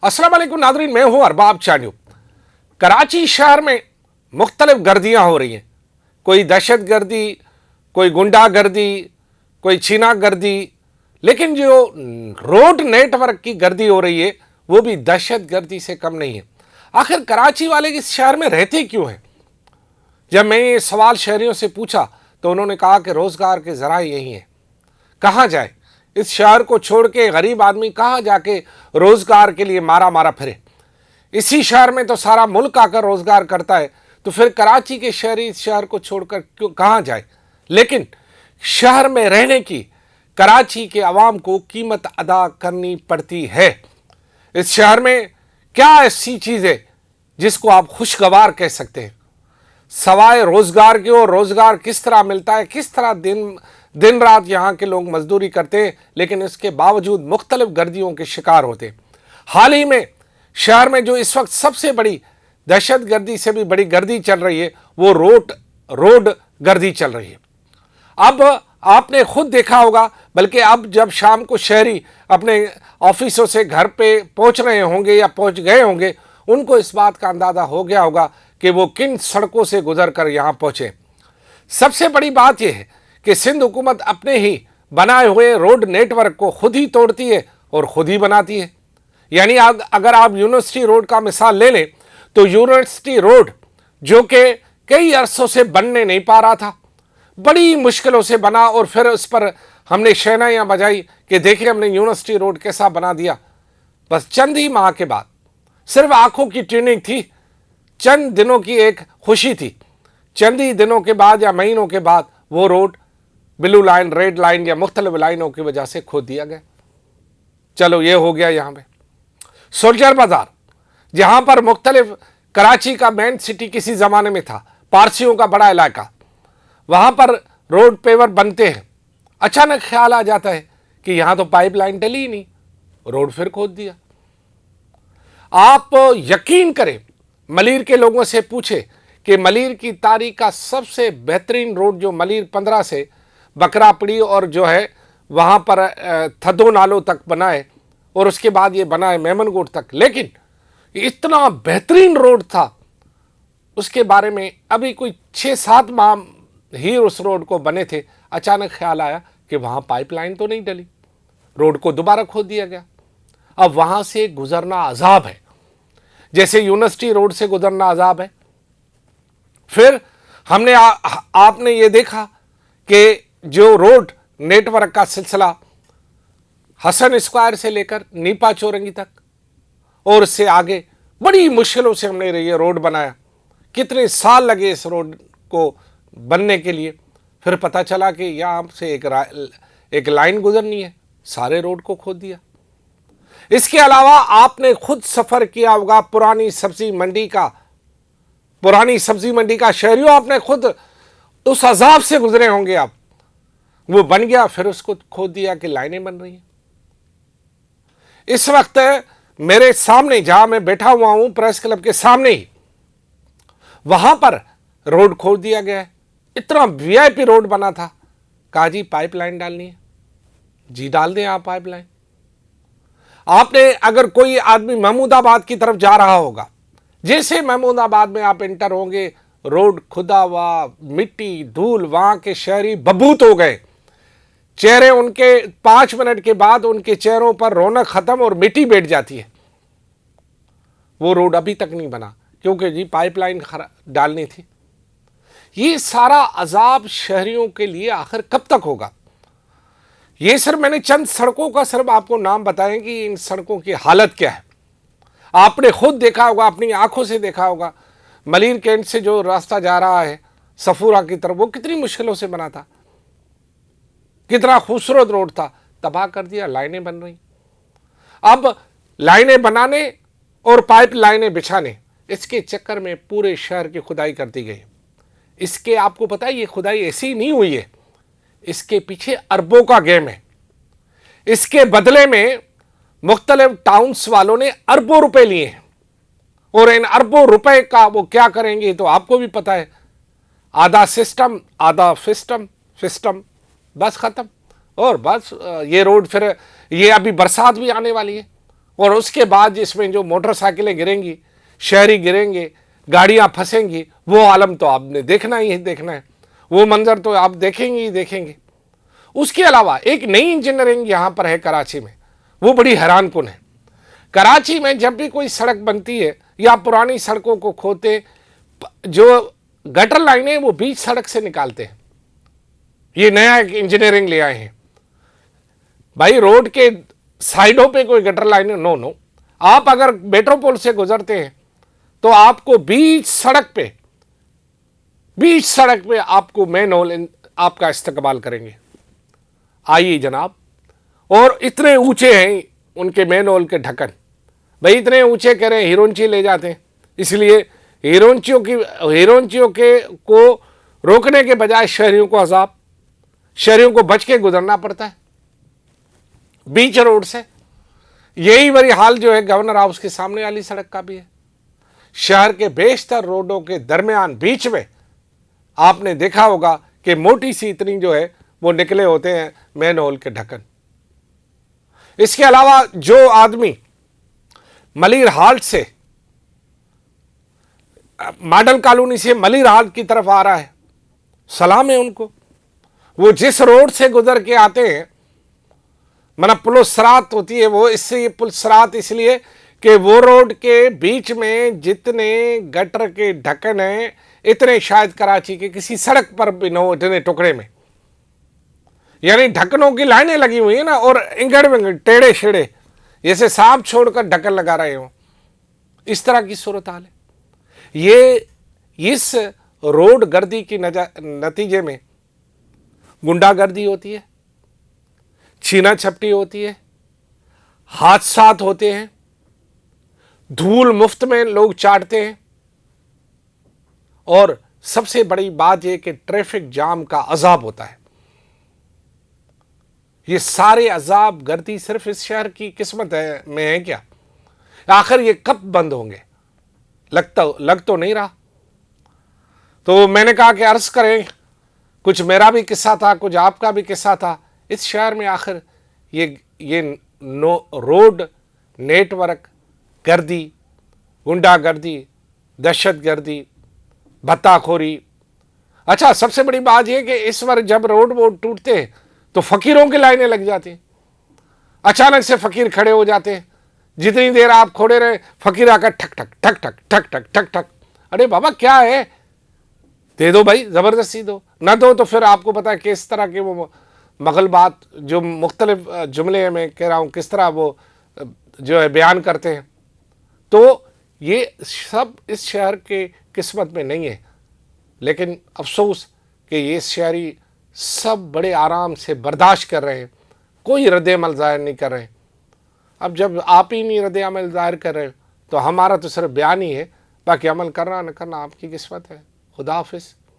अस्सलाम वालेकुम नादरीन, मैं हूं अरबाब चान्यू। कराची शहर में मुख्तलिफ गर्दियां हो रही हैं। कोई दहशत गर्दी, कोई गुंडा गर्दी, कोई छीना गर्दी, लेकिन जो रोड नेटवर्क की गर्दी हो रही है वो भी दहशत गर्दी से कम नहीं है। आखिर कराची वाले इस शहर में रहते क्यों हैं? जब मैं ये सवाल शहरियों से पूछा तो उन्होंने कहा कि रोज़गार के ज़राए यही हैं। कहाँ जाए? इस शहर को छोड़ के गरीब आदमी कहाँ जाके रोज़गार के लिए मारा मारा फिरे? इसी शहर में तो सारा मुल्क आकर रोज़गार करता है, तो फिर कराची के शहरी इस शहर को छोड़कर क्यों कहाँ जाए? लेकिन शहर में रहने की कराची के अवाम को कीमत अदा करनी पड़ती है। इस शहर में क्या ऐसी चीज़ है जिसको आप खुशगवार कह सकते हैं? सवाए रोज़गार के, और रोज़गार किस तरह मिलता है, किस तरह दिन रात यहाँ के लोग मजदूरी करते हैं, लेकिन इसके बावजूद मुख्तलिफ गर्दियों के शिकार होते हैं। हाल ही में शहर में जो इस वक्त सबसे बड़ी दहशत गर्दी से भी बड़ी गर्दी चल रही है वो रोड गर्दी चल रही है। अब आपने खुद देखा होगा, बल्कि अब जब शाम को शहरी अपने ऑफिसों से घर पे पहुंच रहे होंगे या पहुंच गए होंगे, उनको इस बात का अंदाज़ा हो गया होगा कि वो किन सड़कों से गुजर कर यहाँ पहुँचे। सबसे बड़ी बात यह है कि सिंध हुकूमत अपने ही बनाए हुए रोड नेटवर्क को खुद ही तोड़ती है और खुद ही बनाती है। यानी अगर आप यूनिवर्सिटी रोड का मिसाल ले लें तो यूनिवर्सिटी रोड जो कि कई अरसों से बनने नहीं पा रहा था, बड़ी मुश्किलों से बना, और फिर उस पर हमने शहनाइयाँ बजाई कि देखिए हमने यूनिवर्सिटी रोड कैसा बना दिया। बस चंद ही माह के बाद, सिर्फ आंखों की ट्रेनिंग थी, चंद दिनों की एक खुशी थी, चंद ही दिनों के बाद या महीनों के बाद वो road blue line, red line या मुख्तलिफ लाइनों की वजह से खोद दिया गया। चलो ये हो गया। यहाँ पे सोल्जर बाजार, जहाँ पर मुख्तलिफ कराची का मेन सिटी किसी ज़माने में था, पारसियों का बड़ा इलाका, वहाँ पर रोड पेवर बनते हैं। अचानक ख्याल आ जाता है कि यहाँ तो पाइपलाइन डली ही नहीं, रोड फिर खोद दिया। आप यकीन करें, मलीर के लोगों से पूछे कि मलीर की तारीख का सबसे बेहतरीन रोड जो मलीर 15 से बकरापड़ी और जो है वहाँ पर थदो नालो तक बना है, और उसके बाद ये बना है मेमनगोट तक, लेकिन इतना बेहतरीन रोड था, उसके बारे में अभी कोई 6-7 माह ही उस रोड को बने थे। अचानक ख्याल आया कि वहाँ पाइपलाइन तो नहीं डली, रोड को दोबारा खोद दिया गया। अब वहाँ से गुजरना अजाब है, जैसे यूनिवर्सिटी रोड से गुजरना अजाब है। फिर हमने आपने ये देखा कि जो रोड नेटवर्क का सिलसिला हसन स्क्वायर से लेकर नीपा चौरंगी तक और उससे आगे बड़ी मुश्किलों से हमने ये रोड बनाया। कितने साल लगे इस रोड को बनने के लिए। फिर पता चला कि यहाँ से एक लाइन गुजरनी है, सारे रोड को खोद दिया। इसके अलावा आपने खुद सफ़र किया होगा पुरानी सब्जी मंडी का, शहरियों आपने खुद उस अजाब से गुजरे होंगे आप। वो बन गया, फिर उसको खोद दिया कि लाइनें बन रही हैं। इस वक्त मेरे सामने जहां मैं बैठा हुआ हूं, प्रेस क्लब के सामने ही, वहां पर रोड खोद दिया गया है। इतना वीआईपी रोड बना था। कहा जी पाइपलाइन डालनी है, जी डाल दें आप पाइपलाइन। आपने अगर कोई आदमी महमूदाबाद की तरफ जा रहा होगा, जैसे महमूदाबाद में आप इंटर होंगे, रोड खुदा हुआ, मिट्टी धूल, वहां के शहरी बबूत हो गए। चेहरे उनके 5 मिनट के बाद उनके चेहरों पर रौनक खत्म और मिट्टी बैठ जाती है। वो रोड अभी तक नहीं बना क्योंकि जी पाइपलाइन डालनी थी। ये सारा अजाब शहरियों के लिए आखिर कब तक होगा? ये सिर्फ मैंने चंद सड़कों का सिर्फ आपको नाम बताएं कि इन सड़कों की हालत क्या है। आपने खुद देखा होगा, अपनी आंखों से देखा होगा, मलीर कैंट से जो रास्ता जा रहा है सफूरा की तरफ, वो कितनी मुश्किलों से बना था, कितना खूबसूरत रोड था, तबाह कर दिया। लाइनें बन रही। अब लाइनें बनाने और पाइप लाइनें बिछाने, इसके चक्कर में पूरे शहर की खुदाई कर दी गई। इसके आपको पता है ये खुदाई ऐसी नहीं हुई है, इसके पीछे अरबों का गेम है। इसके बदले में मुख्तलिफ टाउन्स वालों ने अरबों रुपए लिए हैं, और इन अरबों रुपए का वो क्या करेंगे तो आपको भी पता है। आधा सिस्टम आधा सिस्टम, बस खत्म। और बस ये रोड फिर ये अभी बरसात भी आने वाली है, और उसके बाद इसमें जो मोटरसाइकिलें गिरेंगी, शहरी गिरेंगे, गाड़ियां फंसेंगी, वो आलम तो आपने देखना ही देखना है, वो मंजर तो आप देखेंगे ही देखेंगे। उसके अलावा एक नई इंजीनियरिंग यहां पर है कराची में, वो बड़ी हैरानकुन है। कराची में जब भी कोई सड़क बनती है या पुरानी सड़कों को खोदते, जो गटर लाइनें वो बीच सड़क से निकालते हैं। ये नया एक इंजीनियरिंग ले आए हैं भाई। रोड के साइडों पे कोई गटर लाइनें, नो नो। आप अगर मेट्रोपोल से गुजरते हैं तो आपको बीच सड़क पे आपको मेन होल आपका इस्तेमाल करेंगे। आइए जनाब, और इतने ऊंचे हैं उनके मेन होल के ढक्कन, भाई इतने ऊंचे कह रहे हैं हिरोंची ले जाते हैं, इसलिए हिरोंचियों के को रोकने के बजाय शहरियों को बच के गुजरना पड़ता है बीच रोड से। यही वही हाल जो है गवर्नर हाउस के सामने वाली सड़क का भी है। शहर के बेशतर रोडों के दरमियान बीच में आपने देखा होगा कि मोटी सी इतनी जो है वो निकले होते हैं मेन होल के ढक्कन। इसके अलावा जो आदमी मलिर हाल्ट से, मॉडल कॉलोनी से मलिर हाल्ट की तरफ आ रहा है, सलाम है उनको। वो जिस रोड से गुजर के आते हैं, मतलब पुलसरात होती है वो, इससे ये पुलसरात इसलिए कि वो रोड के बीच में जितने गटर के ढक्कन हैं इतने शायद कराची के किसी सड़क पर भी न हो, इतने टुकड़े में। यानी ढक्कनों की लाइनें लगी हुई है ना, और इंगड़ विंगड़ टेढ़े शेढ़े जैसे सांप छोड़कर ढक्कन लगा रहे हो, इस तरह की सूरत हाल है। ये इस रोड गर्दी की नतीजे में गुंडागर्दी होती है, छीना छपटी होती है, हादसात होते हैं, धूल मुफ्त में लोग चाटते हैं, और सबसे बड़ी बात यह कि ट्रैफिक जाम का अजाब होता है। ये सारे अजाब गर्दी सिर्फ इस शहर की किस्मत में है क्या? आखिर ये कब बंद होंगे? लग तो नहीं रहा। तो मैंने कहा कि अर्ज करें, कुछ मेरा भी किस्सा था, कुछ आपका भी किस्सा था। इस शहर में आखिर ये रोड नेटवर्क गर्दी, गुंडागर्दी, दहशतगर्दी, भत्ताखोरी। अच्छा, सबसे बड़ी बात यह कि इस बार जब रोड वोड टूटते हैं तो फकीरों की लाइनें लग जाती हैं। अचानक से फकीर खड़े हो जाते हैं, जितनी देर आप खड़े रहे फकीर आकर ठक ठक ठक ठक ठक ठक ठक ठक। अरे बाबा क्या है, दे दो भाई, जबरदस्ती दो, ना दो तो फिर आपको पता है किस तरह के वो मगलबात जो मुख्तलिफ जुमले में कह रहा हूँ किस तरह वो जो है बयान करते हैं। तो ये सब इस शहर के किस्मत में नहीं है, लेकिन अफसोस कि ये शहरी सब बड़े आराम से बर्दाश्त कर रहे हैं, कोई रद्द-ए-अमल ज़ाहिर नहीं कर रहे हैं। अब जब आप ही नहीं रद्द-ए-अमल ज़ाहिर कर रहे हो तो हमारा तो सिर्फ बयान ही है, बाकी अमल करना न करना आपकी किस्मत है। खुदा हाफिज़।